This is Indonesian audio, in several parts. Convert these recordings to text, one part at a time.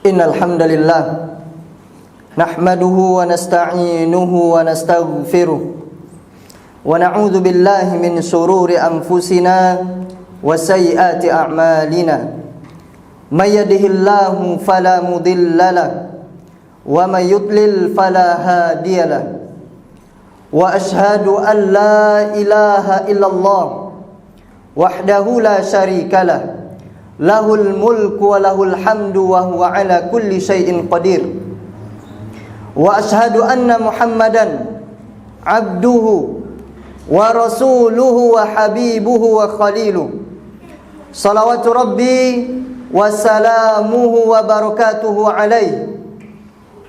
Innal hamdalillah nahmaduhu wa nasta'inuhu wa nastaghfiruh wa na'udzu billahi min shururi anfusina wa sayyiati a'malina. May yahdihillahu fala mudilla lahu wa may yudlil fala hadiya lahu. Wa ashhadu an la ilaha illallah wahdahu la syarika lahu. Lahul mulku wa lahul hamdu wa huwa ala kulli syai'in qadir. Wa ashhadu anna Muhammadan abduhu wa rasuluhu wa habibuhu wa khaliluhu. Salawatu rabbi wa salamuhu wa barakatuhu alaihi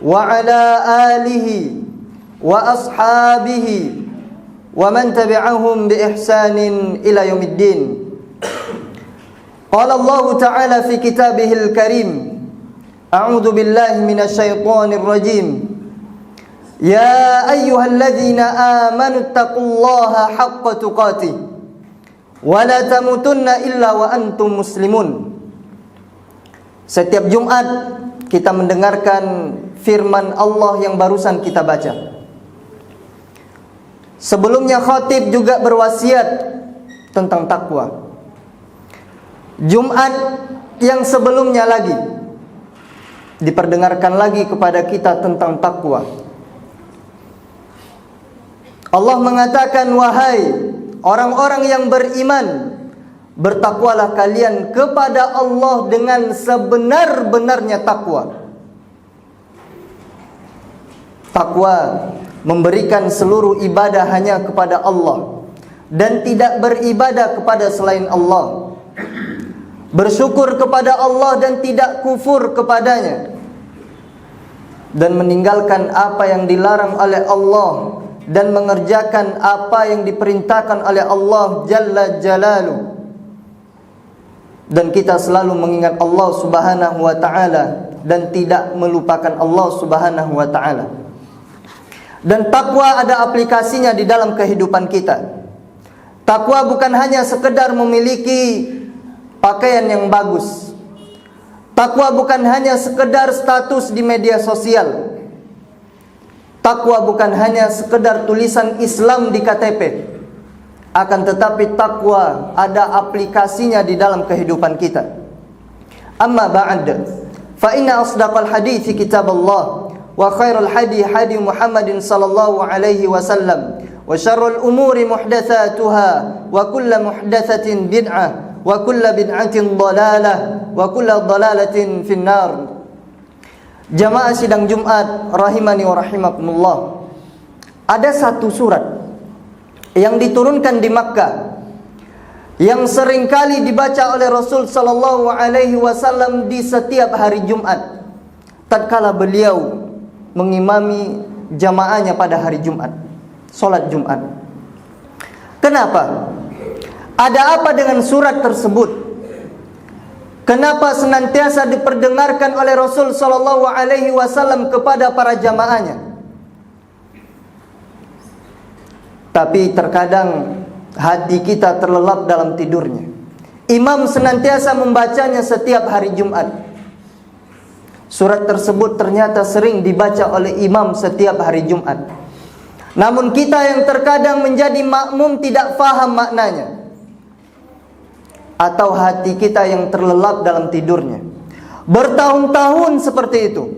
wa ala alihi wa ashabihi wa man tabi'ahum bi ihsanin ila yaumiddin. Qala Allah Ta'ala fi kitabihil karim, a'udzu billahi minasy syaithanir rajim. Ya ayyuhalladzina amanu taqullaha haqqa tuqatih wa la tamutunna illa wa antum muslimun. Setiap Jumat kita mendengarkan firman Allah yang barusan kita baca. Sebelumnya khatib juga berwasiat tentang takwa. Jumat yang sebelumnya lagi diperdengarkan lagi kepada kita tentang takwa. Allah mengatakan, wahai orang-orang yang beriman, bertakwalah kalian kepada Allah dengan sebenar-benarnya takwa. Takwa memberikan seluruh ibadah hanya kepada Allah dan tidak beribadah kepada selain Allah. Bersyukur kepada Allah dan tidak kufur kepadanya, dan meninggalkan apa yang dilarang oleh Allah dan mengerjakan apa yang diperintahkan oleh Allah Jalla Jalaluh. Dan kita selalu mengingat Allah Subhanahu wa ta'ala dan tidak melupakan Allah Subhanahu wa ta'ala. Dan takwa ada aplikasinya di dalam kehidupan kita. Takwa bukan hanya sekedar memiliki pakaian yang bagus. Takwa bukan hanya sekedar status di media sosial. Takwa bukan hanya sekedar tulisan Islam di KTP. Akan tetapi takwa ada aplikasinya di dalam kehidupan kita. Amma ba'd, fa inna asdaqal hadithi kitabullah, wa khairul hadi hadi Muhammadin sallallahu alaihi wasallam, wa syarrul umuri muhdatsatuha, wa kullu muhdatsatin bid'ah, wa kullu bid'atin dhalalah, wa kullu dhalalatin finnar. Jamaah sidang Jumat rahimani wa rahimakumullah. Ada satu surat yang diturunkan di Makkah yang seringkali dibaca oleh Rasul sallallahu alaihi wasallam di setiap hari Jumat tatkala beliau mengimami jamaahnya pada hari Jumat, salat Jumat. Kenapa? Ada apa dengan surat tersebut? Kenapa senantiasa diperdengarkan oleh Rasul sallallahu alaihi wasallam kepada para jamaahnya? Tapi terkadang hati kita terlelap dalam tidurnya. Imam senantiasa membacanya setiap hari Jumat. Surat tersebut ternyata sering dibaca oleh imam setiap hari Jumat. Namun kita yang terkadang menjadi makmum tidak faham maknanya, atau hati kita yang terlelap dalam tidurnya bertahun-tahun seperti itu.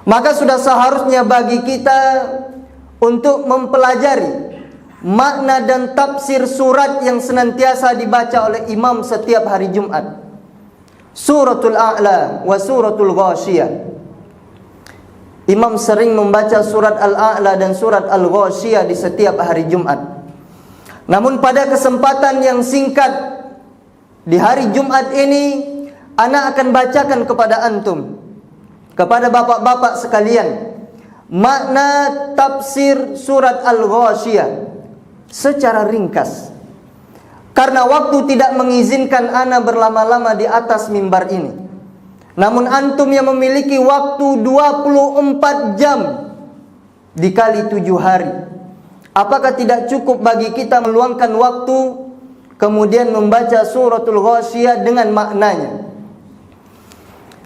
Maka sudah seharusnya bagi kita untuk mempelajari makna dan tafsir surat yang senantiasa dibaca oleh imam setiap hari Jumat, Suratul A'la wa Suratul Ghashiyah. Imam sering membaca surat Al-A'la dan surat Al-Ghashiyah di setiap hari Jumat. Namun pada kesempatan yang singkat di hari Jumat ini, ana akan bacakan kepada antum, kepada bapak-bapak sekalian, makna tafsir surat Al-Ghashiyah secara ringkas. Karena waktu tidak mengizinkan ana berlama-lama di atas mimbar ini. Namun antum yang memiliki waktu 24 jam dikali 7 hari, apakah tidak cukup bagi kita meluangkan waktu kemudian membaca suratul Ghashiyah dengan maknanya?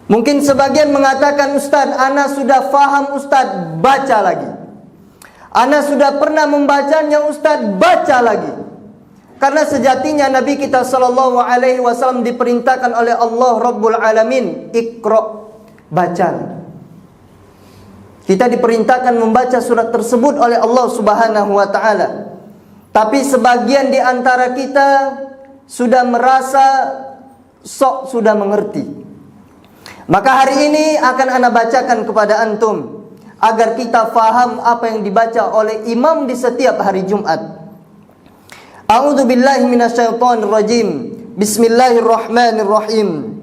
Mungkin sebagian mengatakan, Ustaz, ana sudah faham Ustaz, baca lagi. Ana sudah pernah membacanya Ustaz, baca lagi. Karena sejatinya Nabi kita sallallahu alaihi wasallam diperintahkan oleh Allah Rabbul Alamin, Iqra, baca. Kita diperintahkan membaca surat tersebut oleh Allah Subhanahu wa taala. Tapi sebagian di antara kita sudah merasa sok sudah mengerti. Maka hari ini akan ana bacakan kepada antum agar kita faham apa yang dibaca oleh imam di setiap hari Jumat. A'udzu billahi minasyaitonir rajim. Bismillahirrahmanirrahim.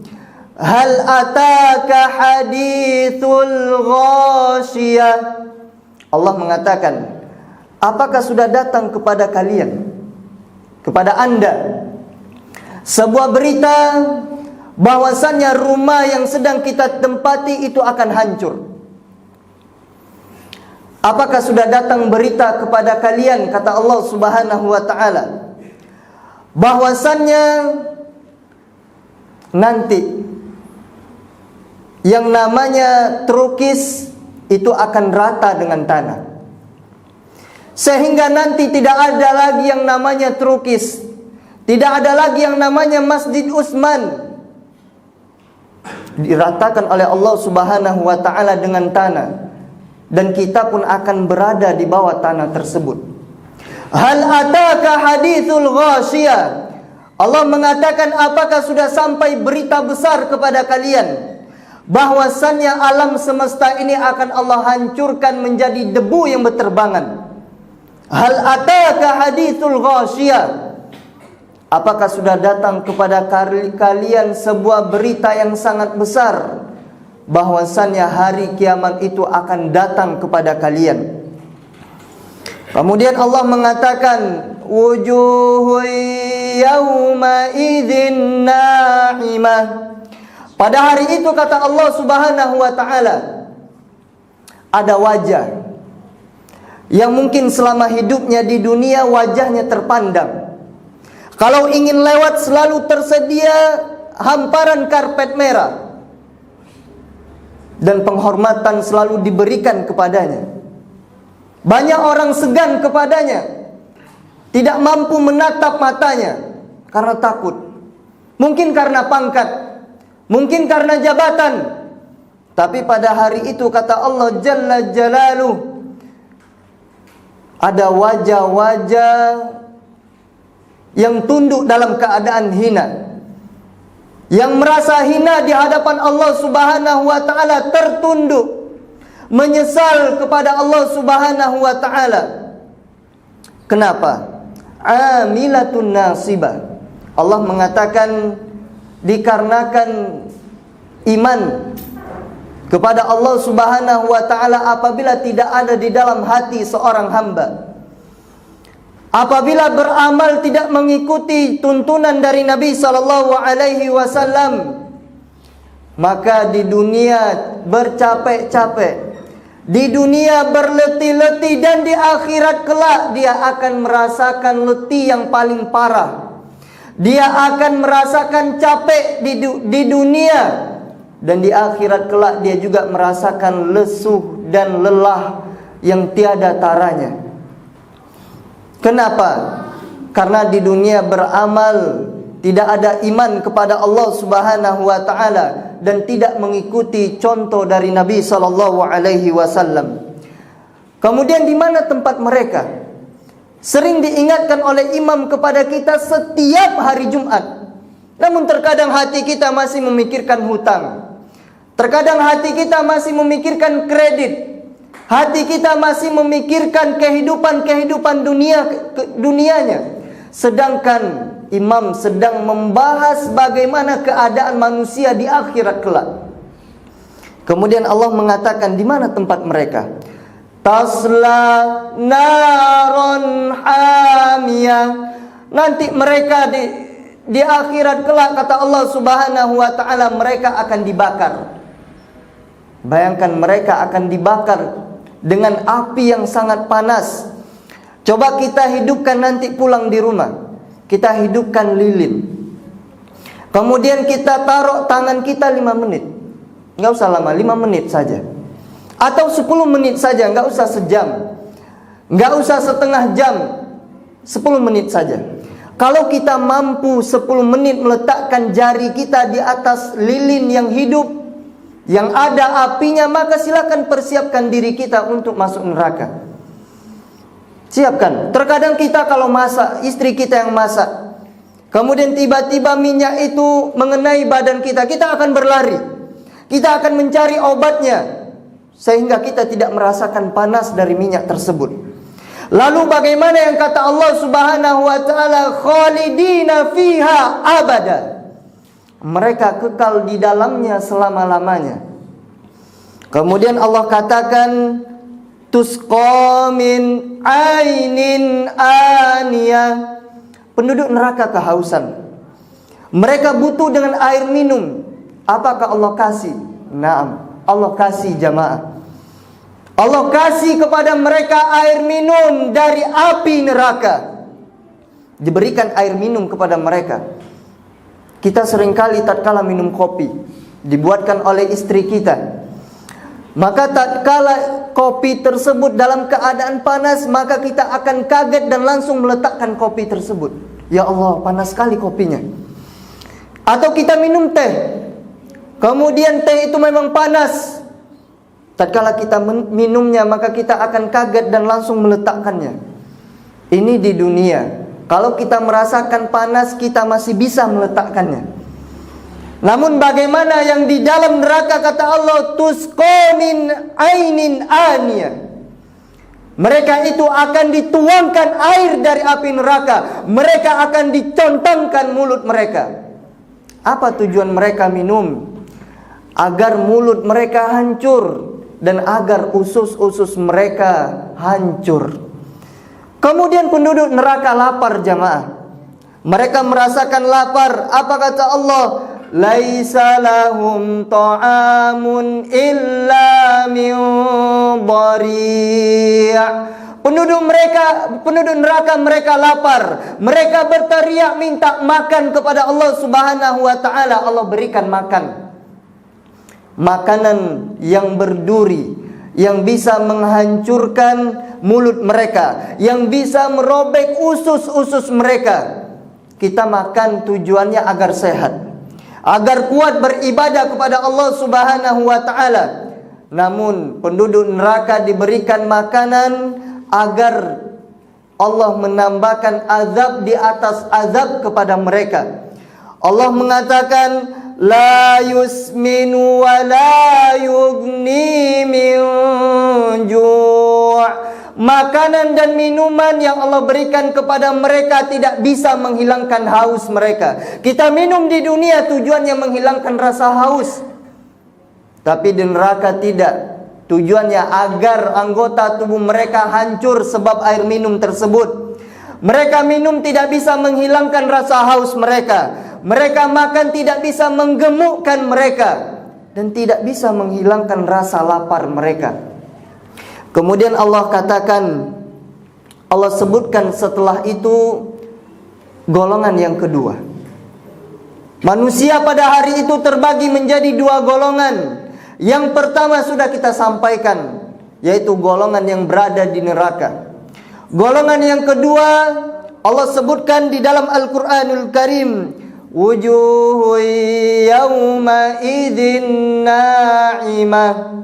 Hal ataka hadithul ghasyiyah. Allah mengatakan, apakah sudah datang kepada kalian, kepada anda, sebuah berita bahwasannya rumah yang sedang kita tempati itu akan hancur? Apakah sudah datang berita kepada kalian, kata Allah Subhanahu wa taala, bahwasannya nanti yang namanya Turkis itu akan rata dengan tanah, sehingga nanti tidak ada lagi yang namanya Turkis, tidak ada lagi yang namanya Masjid Utsman, diratakan oleh Allah Subhanahu wa taala dengan tanah, dan kita pun akan berada di bawah tanah tersebut. Hal ataka hadithul ghasyiyah. Allah mengatakan, apakah sudah sampai berita besar kepada kalian bahwasannya alam semesta ini akan Allah hancurkan menjadi debu yang berterbangan. Hal ataka hadithul ghasyiyah. Apakah sudah datang kepada kalian sebuah berita yang sangat besar bahwasannya hari kiamat itu akan datang kepada kalian. Kemudian Allah mengatakan, wujuhu yawma idzin na'imah. Pada hari itu, kata Allah Subhanahu wa taala, ada wajah yang mungkin selama hidupnya di dunia wajahnya terpandang. Kalau ingin lewat selalu tersedia hamparan karpet merah, dan penghormatan selalu diberikan kepadanya. Banyak orang segan kepadanya, tidak mampu menatap matanya karena takut. Mungkin karena pangkat, mungkin karena jabatan. Tapi pada hari itu, kata Allah Jalla Jalaluh, ada wajah-wajah yang tunduk dalam keadaan hina, yang merasa hina di hadapan Allah Subhanahu wa taala, tertunduk, menyesal kepada Allah Subhanahu wa taala. Kenapa? Amilatun nasibah. Allah mengatakan, dikarenakan iman kepada Allah Subhanahu wa taala apabila tidak ada di dalam hati seorang hamba, apabila beramal tidak mengikuti tuntunan dari Nabi sallallahu alaihi wasallam, maka di dunia bercapek-capek, di dunia berletih-letih, dan di akhirat kelak dia akan merasakan letih yang paling parah. Dia akan merasakan capek di dunia, dan di akhirat kelak dia juga merasakan lesuh dan lelah yang tiada taranya. Kenapa? Karena di dunia beramal tidak ada iman kepada Allah Subhanahu wa taala dan tidak mengikuti contoh dari Nabi sallallahu alaihi wasallam. Kemudian di mana tempat mereka? Sering diingatkan oleh imam kepada kita setiap hari Jumat. Namun terkadang hati kita masih memikirkan hutang. Terkadang hati kita masih memikirkan kredit. Hati kita masih memikirkan kehidupan dunianya. Sedangkan imam sedang membahas bagaimana keadaan manusia di akhirat kelak. Kemudian Allah mengatakan, di mana tempat mereka? Tasla naron hamiyah. Nanti mereka di akhirat kelak, kata Allah Subhanahu wa taala, mereka akan dibakar. Bayangkan, mereka akan dibakar dengan api yang sangat panas. Coba kita hidupkan nanti pulang di rumah, kita hidupkan lilin, kemudian kita taruh tangan kita 5 menit. Nggak usah lama, 5 menit saja. Atau 10 menit saja, nggak usah sejam. Nggak usah setengah jam, 10 menit saja. Kalau kita mampu 10 menit meletakkan jari kita di atas lilin yang hidup, yang ada apinya, maka silakan persiapkan diri kita untuk masuk neraka. Siapkan. Terkadang kita kalau masak, istri kita yang masak, kemudian tiba-tiba minyak itu mengenai badan kita, kita akan berlari. Kita akan mencari obatnya, sehingga kita tidak merasakan panas dari minyak tersebut. Lalu bagaimana yang kata Allah Subhanahu wa taala, khalidina fiha abada. Mereka kekal di dalamnya selama-lamanya. Kemudian Allah katakan, tusqa min ainin aniyah. Penduduk neraka kehausan. Mereka butuh dengan air minum. Apakah Allah kasih? Naam, Allah kasih jamaah. Allah kasih kepada mereka air minum dari api neraka. Diberikan air minum kepada mereka. Kita seringkali tatkala minum kopi, dibuatkan oleh istri kita, maka tatkala kopi tersebut dalam keadaan panas, maka kita akan kaget dan langsung meletakkan kopi tersebut. Ya Allah, panas sekali kopinya. Atau kita minum teh, kemudian teh itu memang panas. Tatkala kita minumnya, maka kita akan kaget dan langsung meletakkannya. Ini di dunia. Kalau kita merasakan panas, kita masih bisa meletakkannya. Namun bagaimana yang di dalam neraka, kata Allah, tusqa min ainin aniyah. Mereka itu akan dituangkan air dari api neraka. Mereka akan dicontangkan mulut mereka. Apa tujuan mereka minum? Agar mulut mereka hancur dan agar usus-usus mereka hancur. Kemudian penduduk neraka lapar jamaah. Mereka merasakan lapar. Apa kata Allah? Laisa lahum ta'amun illa min dhari'. Penduduk neraka mereka lapar. Mereka berteriak minta makan kepada Allah Subhanahu wa taala. Allah berikan makan. Makanan yang berduri, yang bisa menghancurkan mulut mereka, yang bisa merobek usus-usus mereka. Kita makan tujuannya agar sehat, agar kuat beribadah kepada Allah Subhanahu wa taala. Namun penduduk neraka diberikan makanan agar Allah menambahkan azab di atas azab kepada mereka. Allah mengatakan, la yusminu wa la yughni min ju'. Makanan dan minuman yang Allah berikan kepada mereka tidak bisa menghilangkan haus mereka. Kita minum di dunia tujuannya menghilangkan rasa haus, tapi di neraka tidak. Tujuannya agar anggota tubuh mereka hancur sebab air minum tersebut. Mereka minum tidak bisa menghilangkan rasa haus mereka. Mereka makan tidak bisa menggemukkan mereka, dan tidak bisa menghilangkan rasa lapar mereka. Kemudian Allah katakan, Allah sebutkan setelah itu golongan yang kedua. Manusia pada hari itu terbagi menjadi 2 golongan. Yang pertama sudah kita sampaikan, yaitu golongan yang berada di neraka. Golongan yang kedua Allah sebutkan di dalam Al-Quranul Karim, wujuhu yawma idzin na'imah.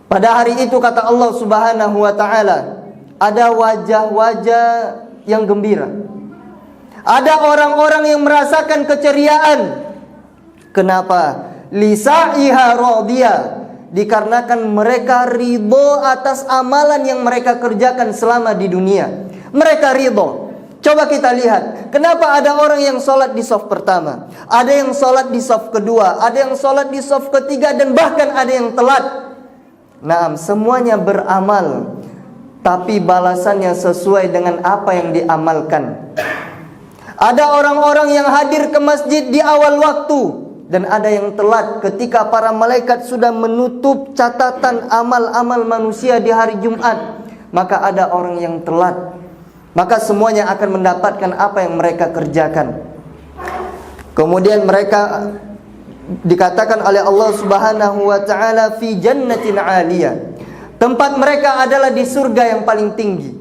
Pada hari itu kata Allah Subhanahu wa taala, ada wajah-wajah yang gembira. Ada orang-orang yang merasakan keceriaan. Kenapa? Lisa'iha radiyah. Dikarenakan mereka ridho atas amalan yang mereka kerjakan selama di dunia. Mereka ridho. Coba kita lihat, kenapa ada orang yang sholat di shaf pertama, ada yang sholat di shaf kedua, ada yang sholat di shaf ketiga, dan bahkan ada yang telat. Nah, semuanya beramal, tapi balasannya sesuai dengan apa yang diamalkan. Ada orang-orang yang hadir ke masjid di awal waktu, dan ada yang telat ketika para malaikat sudah menutup catatan amal-amal manusia di hari Jumat. Maka ada orang yang telat. Maka semuanya akan mendapatkan apa yang mereka kerjakan. Kemudian mereka dikatakan oleh Allah Subhanahu wa taala fi jannatin 'aliyah. Tempat mereka adalah di surga yang paling tinggi.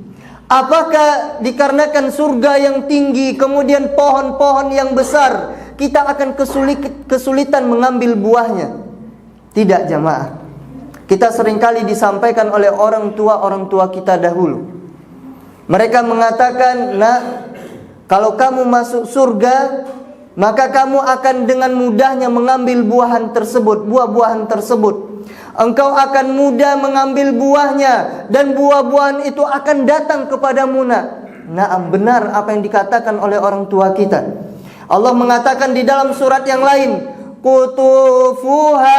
Apakah dikarenakan surga yang tinggi, kemudian pohon-pohon yang besar, kita akan kesulitan mengambil buahnya? Tidak, jamaah. Kita seringkali disampaikan oleh orang tua kita dahulu. Mereka mengatakan, "Nak, kalau kamu masuk surga, maka kamu akan dengan mudahnya mengambil buah-buahan tersebut. Engkau akan mudah mengambil buahnya, dan buah-buahan itu akan datang kepadamu, nak." Nah, benar apa yang dikatakan oleh orang tua kita. Allah mengatakan di dalam surat yang lain, "Qutufuha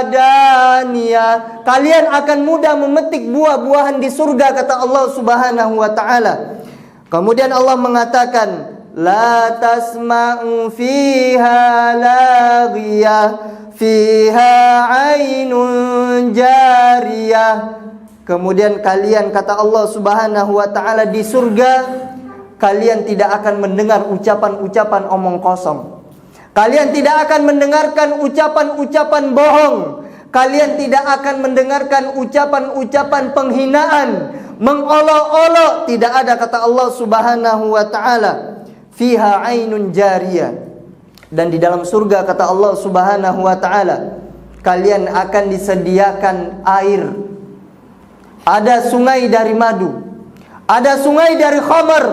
daniyah." Kalian akan mudah memetik buah-buahan di surga, kata Allah Subhanahu wa taala. Kemudian Allah mengatakan, "La tasma'u fiha laghiyah, fiha 'ainun jariyah." Kemudian kalian, kata Allah Subhanahu wa taala, di surga kalian tidak akan mendengar ucapan-ucapan omong kosong. Kalian tidak akan mendengarkan ucapan-ucapan bohong. Kalian tidak akan mendengarkan ucapan-ucapan penghinaan, mengolok-olok. Tidak ada, kata Allah Subhanahu wa taala. Fiha 'ainun jariyah. Dan di dalam surga, kata Allah Subhanahu wa taala, kalian akan disediakan air. Ada sungai dari madu, ada sungai dari khamar,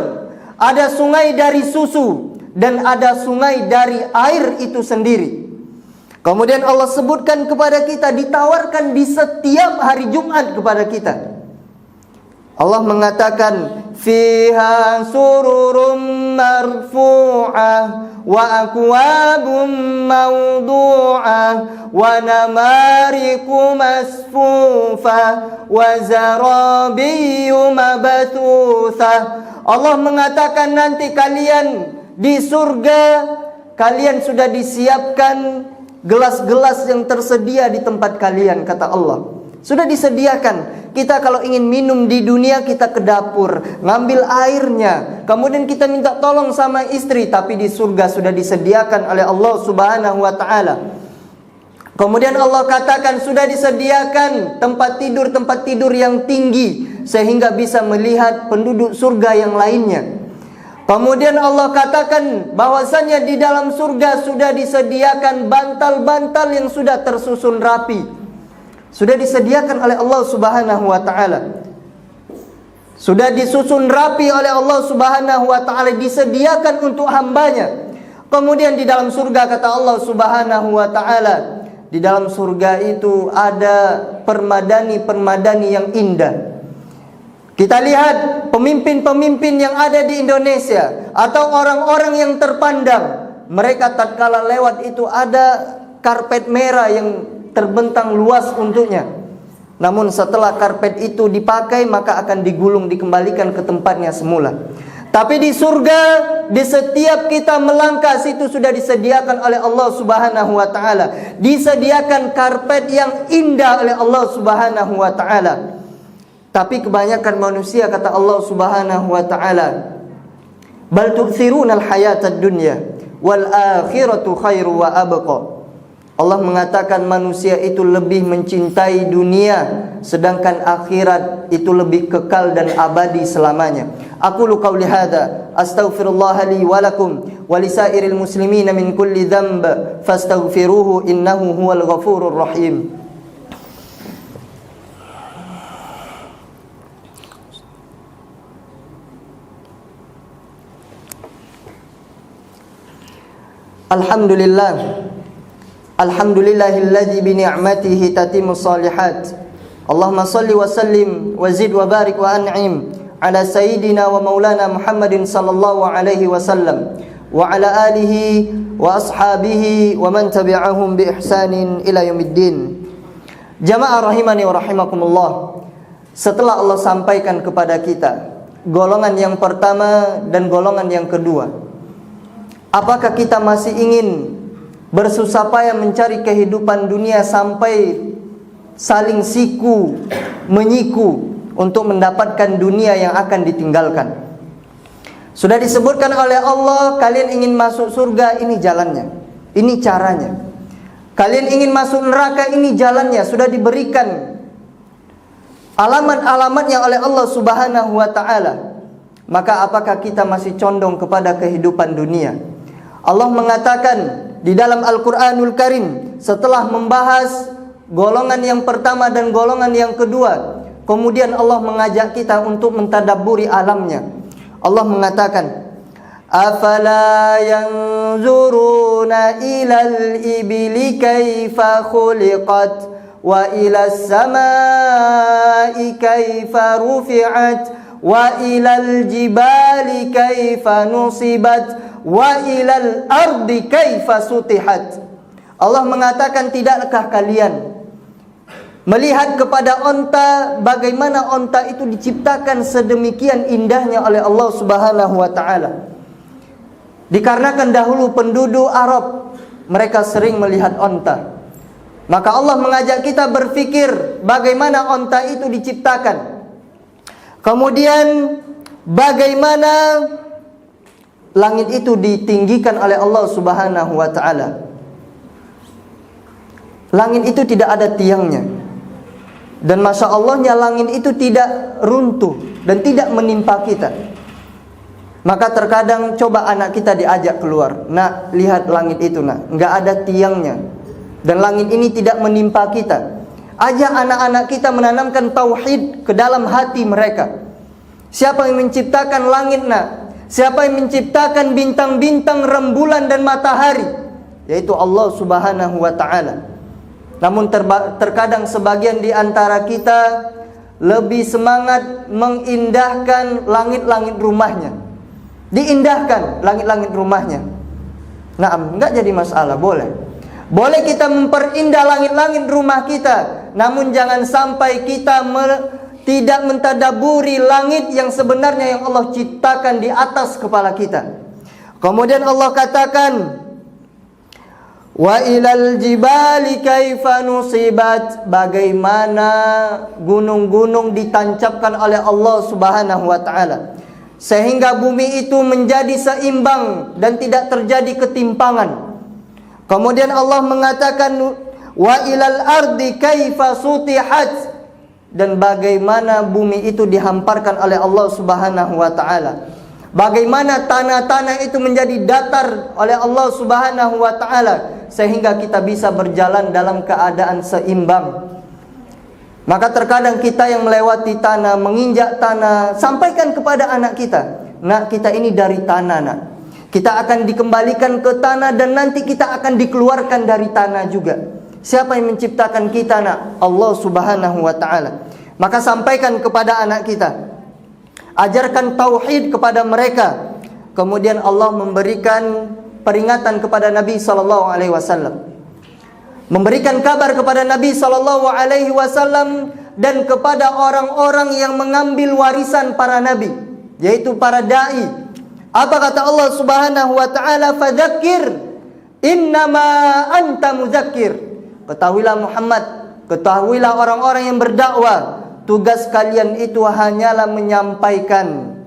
ada sungai dari susu, dan ada sungai dari air itu sendiri. Kemudian Allah sebutkan kepada kita, ditawarkan di setiap hari Jumat kepada kita. Allah mengatakan, "Fiha sururum marfu'ah wa akwabum mawdu'ah wa namariku masfufah wa zarabiyyu mabathuthah." Allah mengatakan nanti kalian di surga, kalian sudah disiapkan gelas-gelas yang tersedia di tempat kalian, kata Allah. Sudah disediakan. Kita kalau ingin minum di dunia, kita ke dapur, ngambil airnya, kemudian kita minta tolong sama istri. Tapi di surga sudah disediakan oleh Allah Subhanahu wa ta'ala. Kemudian Allah katakan sudah disediakan tempat tidur yang tinggi, sehingga bisa melihat penduduk surga yang lainnya. Kemudian Allah katakan bahwasanya di dalam surga sudah disediakan bantal-bantal yang sudah tersusun rapi. Sudah disediakan oleh Allah Subhanahu wa ta'ala. Sudah disusun rapi oleh Allah Subhanahu wa ta'ala, disediakan untuk hambanya. Kemudian di dalam surga, kata Allah Subhanahu wa ta'ala, di dalam surga itu ada permadani-permadani yang indah. Kita lihat pemimpin-pemimpin yang ada di Indonesia, atau orang-orang yang terpandang, mereka tatkala lewat itu ada karpet merah yang terbentang luas untuknya. Namun setelah karpet itu dipakai, maka akan digulung, dikembalikan ke tempatnya semula. Tapi di surga, di setiap kita melangkah, situ sudah disediakan oleh Allah Subhanahu wa ta'ala. Disediakan karpet yang indah oleh Allah Subhanahu wa ta'ala. Tapi kebanyakan manusia, kata Allah Subhanahu wa ta'ala, bal tu'thiruna al-hayatad dunya wal akhiratu khairu wa abqa. Allah mengatakan manusia itu lebih mencintai dunia, sedangkan akhirat itu lebih kekal dan abadi selamanya. Aqulu qauli hadza astaghfirullah li wa lakum wa lisairil muslimina min kulli dhanb fastaghfiruhu innahu huwal ghafurur rahim. Alhamdulillahilladzi bi ni'matihi tatimmus shalihat. Allahumma shalli wa sallim wa zid wa barik wa an'im ala sayyidina wa maulana Muhammadin sallallahu alaihi wasallam wa ala alihi wa ashabihi wa man tabi'ahum bi ihsanin ila yaumiddin. Jamaah rahimani wa rahimakumullah. Setelah Allah sampaikan kepada kita golongan yang pertama dan golongan yang kedua, apakah kita masih ingin bersusah payah mencari kehidupan dunia sampai saling siku menyiku untuk mendapatkan dunia yang akan ditinggalkan? Sudah disebutkan oleh Allah, kalian ingin masuk surga, ini jalannya, ini caranya. Kalian ingin masuk neraka, ini jalannya, sudah diberikan alamat-alamatnya oleh Allah Subhanahu wa taala. Maka apakah kita masih condong kepada kehidupan dunia? Allah mengatakan di dalam Al-Qur'anul Karim, setelah membahas golongan yang pertama dan golongan yang kedua, kemudian Allah mengajak kita untuk mentadabburi alamnya. Allah mengatakan, afala yanzuruna ilal ibili kaifa khuliqat wa ilas samai kaifa rufi'at wa ilal jibali kaifa nusibat wa ilal ardi kaifa sutihat. Allah mengatakan, tidakkah kalian melihat kepada onta, bagaimana onta itu diciptakan sedemikian indahnya oleh Allah Subhanahu wa taala. Dikarenakan dahulu penduduk Arab, mereka sering melihat onta. Maka Allah mengajak kita berfikir bagaimana onta itu diciptakan. Kemudian bagaimana langit itu ditinggikan oleh Allah Subhanahu wa taala. Langit itu tidak ada tiangnya. Dan Masya Allahnya langit itu tidak runtuh dan tidak menimpa kita. Maka terkadang coba anak kita diajak keluar, nak, lihat langit itu nak, nggak ada tiangnya, dan langit ini tidak menimpa kita. Ajak anak-anak kita menanamkan tauhid ke dalam hati mereka. Siapa yang menciptakan langit nak? Siapa yang menciptakan bintang-bintang, rembulan dan matahari? Yaitu Allah Subhanahu wa taala. Namun terkadang sebagian di antara kita lebih semangat mengindahkan langit-langit rumahnya. Diindahkan langit-langit rumahnya. Nah, enggak jadi masalah, boleh. Boleh kita memperindah langit-langit rumah kita, namun jangan sampai kita tidak mentadaburi langit yang sebenarnya yang Allah ciptakan di atas kepala kita. Kemudian Allah katakan, wa ilal jibali kaifa nusibat, bagaimana gunung-gunung ditancapkan oleh Allah Subhanahu wa taala sehingga bumi itu menjadi seimbang dan tidak terjadi ketimpangan. Kemudian Allah mengatakan, wa ilal ardi kaifa sutihat, dan bagaimana bumi itu dihamparkan oleh Allah Subhanahu wa taala. Bagaimana tanah-tanah itu menjadi datar oleh Allah Subhanahu wa taala sehingga kita bisa berjalan dalam keadaan seimbang. Maka terkadang kita yang melewati tanah, menginjak tanah, sampaikan kepada anak kita, nak, kita ini dari tanah nak. Kita akan dikembalikan ke tanah dan nanti kita akan dikeluarkan dari tanah juga. Siapa yang menciptakan kita nak? Allah Subhanahu wa taala. Maka sampaikan kepada anak kita, ajarkan tauhid kepada mereka. Kemudian Allah memberikan peringatan kepada Nabi SAW, memberikan kabar kepada Nabi SAW dan kepada orang-orang yang mengambil warisan para nabi, yaitu para dai. Apa kata Allah Subhanahu wa taala? Fadzakir innama anta mudzakir. Ketahuilah Muhammad, ketahuilah orang-orang yang berdakwah, tugas kalian itu hanyalah menyampaikan.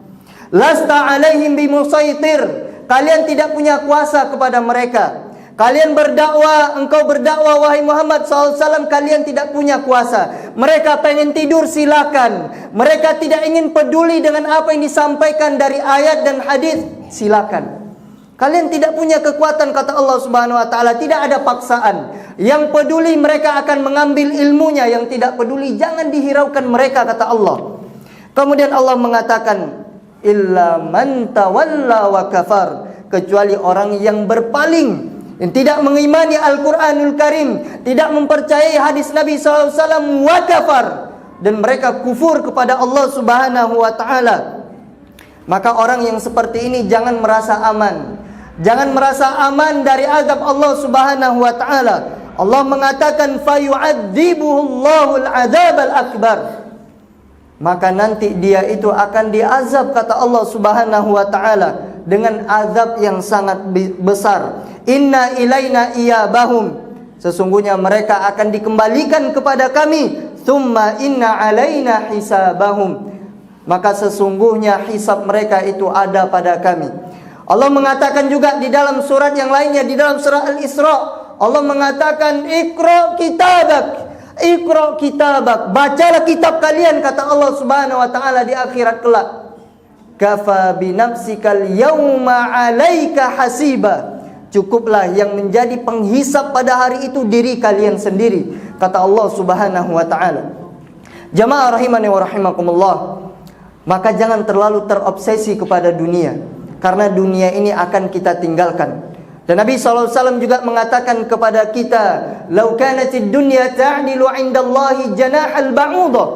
Lasta alaihim bimusaitir, kalian tidak punya kuasa kepada mereka. Kalian berdakwah, engkau berdakwah wahai Muhammad SAW, kalian tidak punya kuasa. Mereka pengen tidur, silakan. Mereka tidak ingin peduli dengan apa yang disampaikan dari ayat dan hadis, silakan. Kalian tidak punya kekuatan, kata Allah Subhanahu wa taala, tidak ada paksaan. Yang peduli mereka akan mengambil ilmunya, yang tidak peduli jangan dihiraukan mereka, kata Allah. Kemudian Allah mengatakan, illa man tawalla wa kafar, kecuali orang yang berpaling, yang tidak mengimani Al-Quranul Karim, tidak mempercayai hadis Nabi SAW, wa kafar, dan mereka kufur kepada Allah Subhanahu wa ta'ala. Maka orang yang seperti ini jangan merasa aman. Jangan merasa aman dari azab Allah Subhanahu wa ta'ala. Allah mengatakan, fayu'adzibuhullahul adzabal akbar, maka nanti dia itu akan diazab, kata Allah Subhanahu wa ta'ala, dengan azab yang sangat besar. Inna ilaina iyabahum, sesungguhnya mereka akan dikembalikan kepada kami. Thumma inna alaina hisabahum, maka sesungguhnya hisab mereka itu ada pada kami. Allah mengatakan juga di dalam surat yang lainnya, di dalam surah Al-Isra, Allah mengatakan Iqra kitabak, bacalah kitab kalian, kata Allah Subhanahu wa taala di akhirat kelak. Kafa binafsikal yauma 'alaika hasiba. Cukuplah yang menjadi penghisap pada hari itu diri kalian sendiri, kata Allah Subhanahu wa taala. Jamaah rahimani wa rahimakumullah, maka jangan terlalu terobsesi kepada dunia, karena dunia ini akan kita tinggalkan. Dan Nabi SAW juga mengatakan kepada kita, "Lau kanatid dunya ta'dilu 'indallahi janahal ba'udah."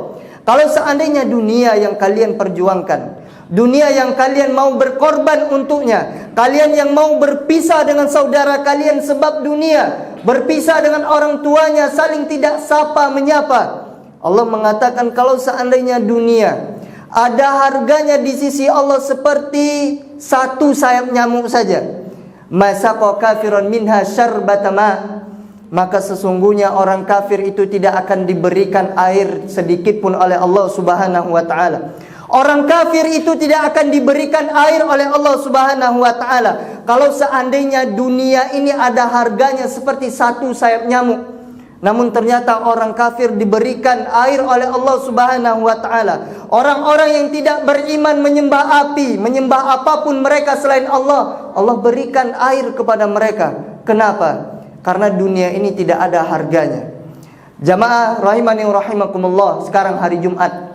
Kalau seandainya dunia yang kalian perjuangkan, dunia yang kalian mau berkorban untuknya, kalian yang mau berpisah dengan saudara kalian sebab dunia, berpisah dengan orang tuanya, saling tidak sapa menyapa. Allah mengatakan kalau seandainya dunia ada harganya di sisi Allah seperti satu sayap nyamuk saja, masaqa kafiran minha syarbatama, maka sesungguhnya orang kafir itu tidak akan diberikan air sedikit pun oleh Allah Subhanahu wa taala. Orang kafir itu tidak akan diberikan air oleh Allah Subhanahu wa taala kalau seandainya dunia ini ada harganya seperti satu sayap nyamuk. Namun ternyata orang kafir diberikan air oleh Allah Subhanahu wa taala. Orang-orang yang tidak beriman menyembah api, menyembah apapun mereka selain Allah, Allah berikan air kepada mereka. Kenapa? Karena dunia ini tidak ada harganya. Jamaah rahimani wa rahimakumullah, sekarang hari Jumat.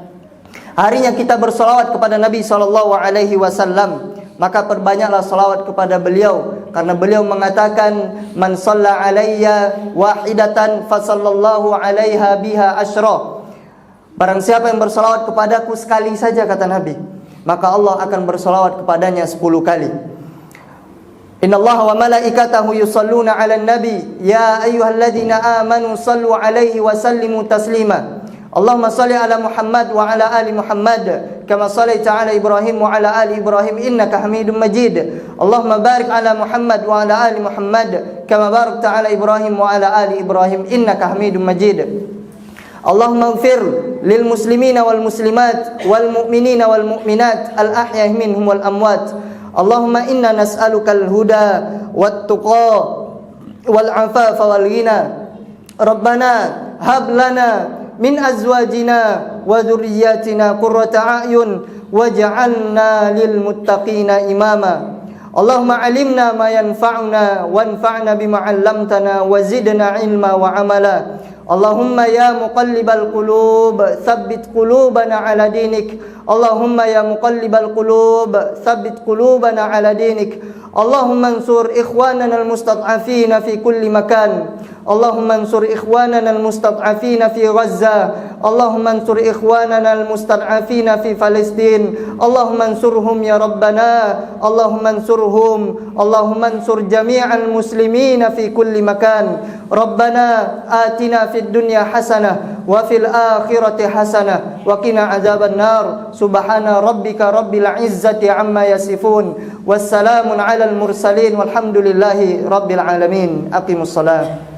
Harinya kita bersolawat kepada Nabi SAW, maka perbanyaklah solawat kepada beliau, karena beliau mengatakan, "Man shalla alayya wahidatan fasallallahu alaiha biha asyra." Barang siapa yang bersolawat kepadaku sekali saja, kata Nabi, maka Allah akan bersolawat kepadanya 10 kali. Innallaha wa malaikatahu yusalluna 'alan nabi ya ayyuhalladzina amanu sallu 'alaihi wa sallimu taslima. Allahumma salli ala Muhammad wa ala ali Muhammad kama sallaita ala Ibrahim wa ala ali Ibrahim innaka Hamidum Majid. Allahumma barik ala Muhammad wa ala ali Muhammad kama barakta ala Ibrahim wa ala ali Ibrahim innaka Hamidum Majid. Allahumma ighfir lil muslimina wal muslimat wal mu'minina wal mu'minat al ahya'i minhum wal amwat. Allahumma inna nas'aluka al huda wat tuqa wal afafa wal ghina. Rabbana hab lana min azwajina wa dhurriyyatina qurrata a'yun waj'alna lil muttaqina imama. Allahumma 'allimna ma yanfa'una wanfa'na bima 'allamtana wa zidna 'ilma wa 'amala. Allahumma ya muqallibal qulub tsabbit qulubana 'ala dinik. Allahumma ya muqallibal qulub tsabbit qulubana 'ala dinik. Allahumma ansur ikhwanana al-mustad'afina fi kulli makan. Allahumma ansur ikhwanana al-mustad'afina fi Gaza. Allahumma ansur ikhwanana al-mustad'afina fi Palestin. Allahumma ansurhum ya Rabbana. Allahumma ansurhum. Allahumma ansur jami'al muslimina fi kulli makan. Rabbana atina fid dunya hasanah wa fil akhirati hasanah wa qina adzaban nar. Subhana rabbika rabbil izzati amma yasifun. Wassalamun 'alal mursalin walhamdulillahi rabbil alamin. Aqimus shalah.